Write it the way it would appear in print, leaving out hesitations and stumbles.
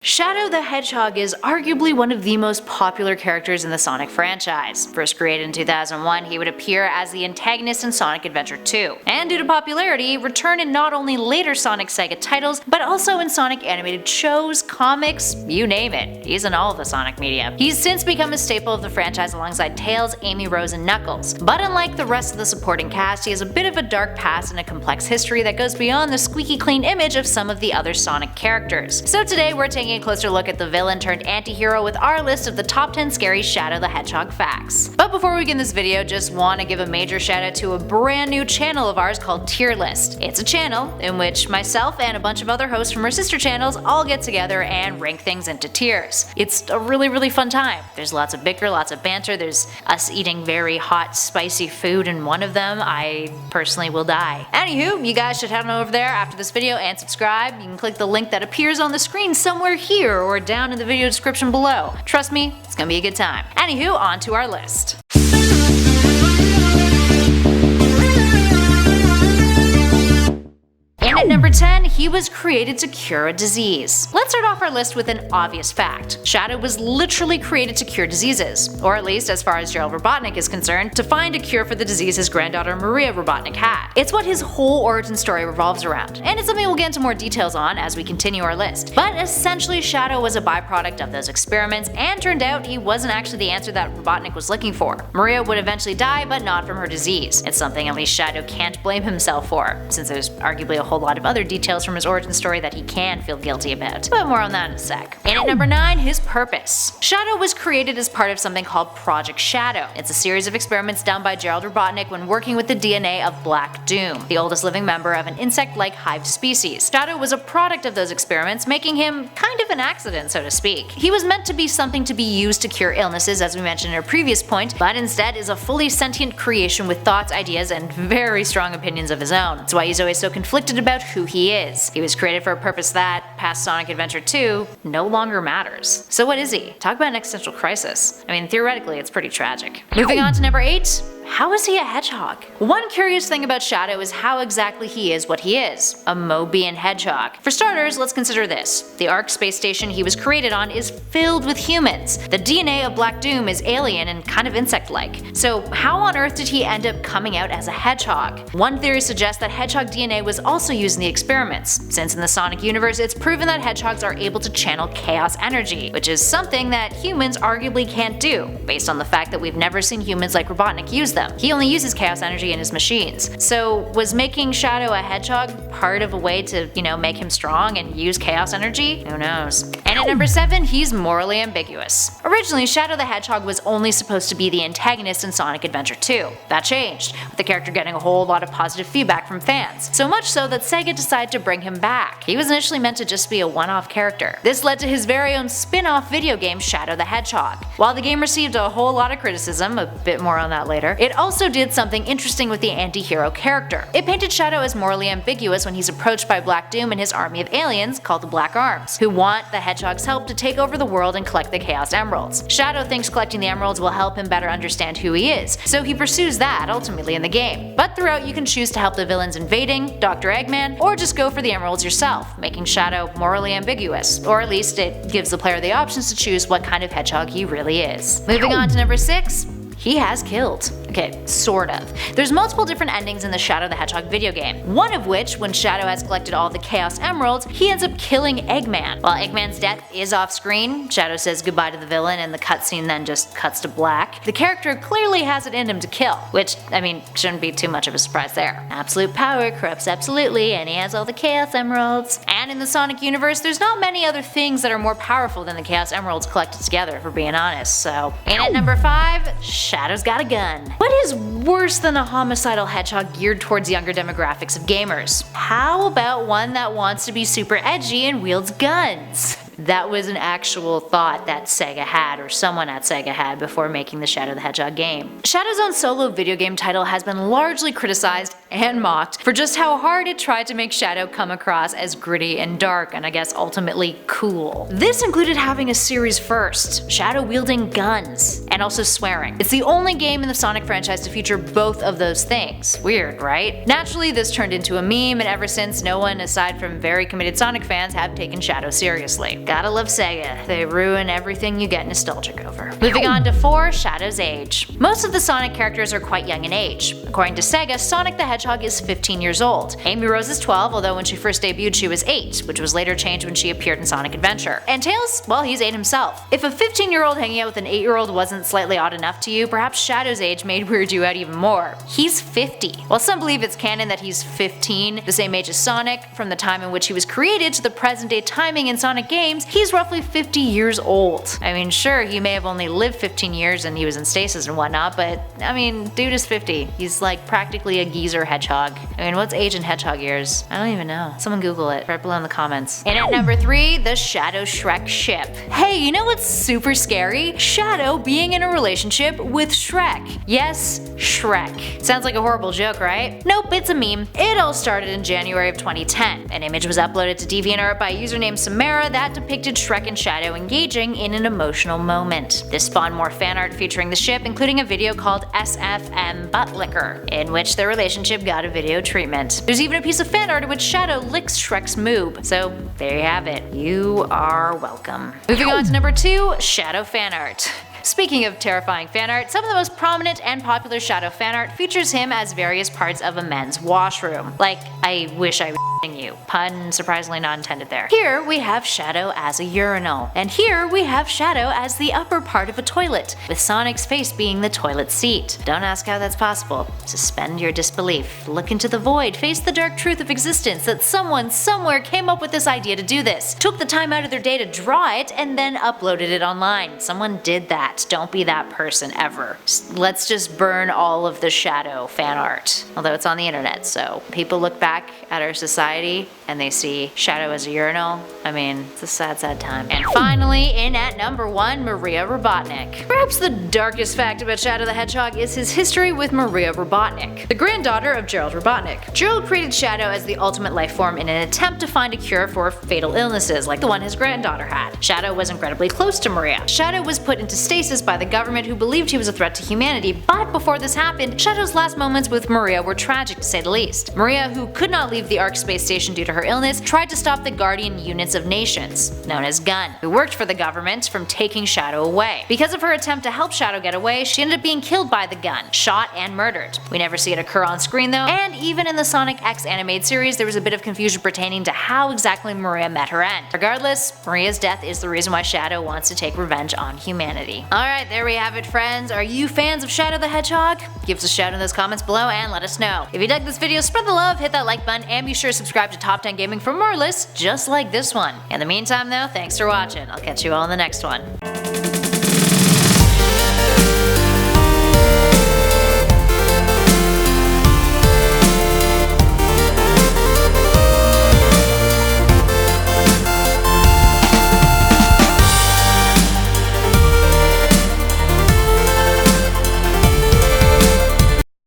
Shadow the Hedgehog is arguably one of the most popular characters in the Sonic franchise. First created in 2001, he would appear as the antagonist in Sonic Adventure 2, and due to popularity, returned in not only later Sonic Sega titles, but also in Sonic animated shows, comics, you name it. He's in all of the Sonic media. He's since become a staple of the franchise alongside Tails, Amy, Rose, and Knuckles. But unlike the rest of the supporting cast, he has a bit of a dark past and a complex history that goes beyond the squeaky clean image of some of the other Sonic characters. So today we're taking a closer look at the villain turned anti-hero with our list of the top 10 scary Shadow the Hedgehog facts. But before we begin this video, just want to give a major shout out to a brand new channel of ours called Tier List. It's a channel in which myself and a bunch of other hosts from our sister channels all get together and rank things into tiers. It's a really fun time. There's lots of bicker, lots of banter, there's us eating very hot spicy food in one of them. I personally will die. Anywho, you guys should head on over there after this video and subscribe. You can click the link that appears on the screen somewhere here or down in the video description below. Trust me, it's gonna be a good time. Anywho, on to our list. At number 10, he was created to cure a disease. Let's start off our list with an obvious fact. Shadow was literally created to cure diseases, or at least as far as Gerald Robotnik is concerned, to find a cure for the disease his granddaughter Maria Robotnik had. It's what his whole origin story revolves around, and it's something we'll get into more details on as we continue our list. But essentially, Shadow was a byproduct of those experiments, and turned out he wasn't actually the answer that Robotnik was looking for. Maria would eventually die, but not from her disease. It's something at least Shadow can't blame himself for, since there's arguably a whole lot of other details from his origin story that he can feel guilty about. But more on that in a sec. And at number 9, his purpose. Shadow was created as part of something called Project Shadow. It's a series of experiments done by Gerald Robotnik when working with the DNA of Black Doom, the oldest living member of an insect-like hive species. Shadow was a product of those experiments, making him kind of an accident, so to speak. He was meant to be something to be used to cure illnesses, as we mentioned in our previous point, but instead is a fully sentient creation with thoughts, ideas, and very strong opinions of his own. That's why he's always so conflicted about who he is. He was created for a purpose that, past Sonic Adventure 2, no longer matters. So what is he? Talk about an existential crisis. I mean, theoretically, it's pretty tragic. Moving on to number 8. How is he a hedgehog? One curious thing about Shadow is how exactly he is what he is, a Mobian hedgehog. For starters, let's consider this. The Ark space station he was created on is filled with humans. The DNA of Black Doom is alien and kind of insect-like. So how on earth did he end up coming out as a hedgehog? One theory suggests that hedgehog DNA was also used in the experiments, since in the Sonic universe it's proven that hedgehogs are able to channel chaos energy, which is something that humans arguably can't do, based on the fact that we've never seen humans like Robotnik use them. He only uses chaos energy in his machines. So was making Shadow a hedgehog part of a way to, make him strong and use chaos energy? Who knows? And at number 7, he's morally ambiguous. Originally, Shadow the Hedgehog was only supposed to be the antagonist in Sonic Adventure 2. That changed, with the character getting a whole lot of positive feedback from fans. So much so that Sega decided to bring him back. He was initially meant to just be a one-off character. This led to his very own spin-off video game Shadow the Hedgehog. While the game received a whole lot of criticism, a bit more on that later, it also did something interesting with the anti-hero character. It painted Shadow as morally ambiguous when he's approached by Black Doom and his army of aliens called the Black Arms, who want the Hedgehog's help to take over the world and collect the Chaos Emeralds. Shadow thinks collecting the emeralds will help him better understand who he is, so he pursues that ultimately in the game. But throughout you can choose to help the villains invading, Dr. Eggman, or just go for the emeralds yourself, making Shadow morally ambiguous, or at least it gives the player the options to choose what kind of hedgehog he really is. Moving on to number 6. He has killed. Okay, sort of. There's multiple different endings in the Shadow the Hedgehog video game, one of which, when Shadow has collected all the Chaos Emeralds, he ends up killing Eggman. While Eggman's death is off screen, Shadow says goodbye to the villain and the cutscene then just cuts to black. The character clearly has it in him to kill, which, shouldn't be too much of a surprise there. Absolute power corrupts absolutely, and he has all the Chaos Emeralds. And in the Sonic universe, there's not many other things that are more powerful than the Chaos Emeralds collected together, if we're being honest, so. And at number 5, Shadow's got a gun. What is worse than a homicidal hedgehog geared towards younger demographics of gamers? How about one that wants to be super edgy and wields guns? That was an actual thought that Sega had, or someone at Sega had, before making the Shadow the Hedgehog game. Shadow's own solo video game title has been largely criticized and mocked for just how hard it tried to make Shadow come across as gritty and dark, and I guess ultimately cool. This included having a series first, Shadow wielding guns, and also swearing. It's the only game in the Sonic franchise to feature both of those things. Weird, right? Naturally, this turned into a meme, and ever since, no one aside from very committed Sonic fans have taken Shadow seriously. Gotta love Sega. They ruin everything you get nostalgic over. Moving on to 4, Shadow's age. Most of the Sonic characters are quite young in age. According to Sega, Sonic the Hedgehog is 15 years old. Amy Rose is 12, although when she first debuted she was 8, which was later changed when she appeared in Sonic Adventure. And Tails, well, he's 8 himself. If a 15-year-old hanging out with an 8-year-old wasn't slightly odd enough to you, perhaps Shadow's age made weird you out even more. He's 50. While some believe it's canon that he's 15, the same age as Sonic, from the time in which he was created to the present day timing in Sonic games, he's roughly 50 years old. I mean, sure, he may have only lived 15 years and he was in stasis and whatnot, but I mean, dude is 50. He's like practically a geezer hedgehog. I mean, what's age in hedgehog years? I don't even know. Someone Google it right below in the comments. And at number 3, the Shadow Shrek ship. Hey, you know what's super scary? Shadow being in a relationship with Shrek. Yes, Shrek. Sounds like a horrible joke, right? Nope, it's a meme. It all started in January of 2010. An image was uploaded to DeviantArt by a user named Samara that depicted Shrek and Shadow engaging in an emotional moment. This spawned more fan art featuring the ship, including a video called SFM Butt Licker, in which their relationship got a video treatment. There's even a piece of fan art in which Shadow licks Shrek's moob. So there you have it. You are welcome. Moving on to number 2, Shadow fan art. Speaking of terrifying fan art, some of the most prominent and popular Shadow fan art features him as various parts of a men's washroom. Like, I wish I was you. Pun surprisingly not intended there. Here we have Shadow as a urinal, and here we have Shadow as the upper part of a toilet, with Sonic's face being the toilet seat. Don't ask how that's possible. Suspend your disbelief. Look into the void. Face the dark truth of existence that someone somewhere came up with this idea to do this, took the time out of their day to draw it, and then uploaded it online. Someone did that. Don't be that person ever. Let's just burn all of the Shadow fan art. Although it's on the internet, so people look back at our society and they see Shadow as a urinal. I mean, it's a sad, sad time. And finally, in at number 1, Maria Robotnik. Perhaps the darkest fact about Shadow the Hedgehog is his history with Maria Robotnik, the granddaughter of Gerald Robotnik. Gerald created Shadow as the ultimate life form in an attempt to find a cure for fatal illnesses like the one his granddaughter had. Shadow was incredibly close to Maria. Shadow was put into stasis by the government, who believed he was a threat to humanity, but before this happened, Shadow's last moments with Maria were tragic to say the least. Maria, who could not leave the Ark space station due to her illness, tried to stop the Guardian Units of Nations, known as GUN, who worked for the government, from taking Shadow away. Because of her attempt to help Shadow get away, she ended up being killed by the GUN, shot and murdered. We never see it occur on screen though, and even in the Sonic X animated series there was a bit of confusion pertaining to how exactly Maria met her end. Regardless, Maria's death is the reason why Shadow wants to take revenge on humanity. Alright, there we have it, friends. Are you fans of Shadow the Hedgehog? Give us a shout in those comments below and let us know. If you dug this video, spread the love, hit that like button, and be sure to subscribe to Top 10 Gaming for more lists just like this one. In the meantime though, thanks for watching. I'll catch you all in the next one.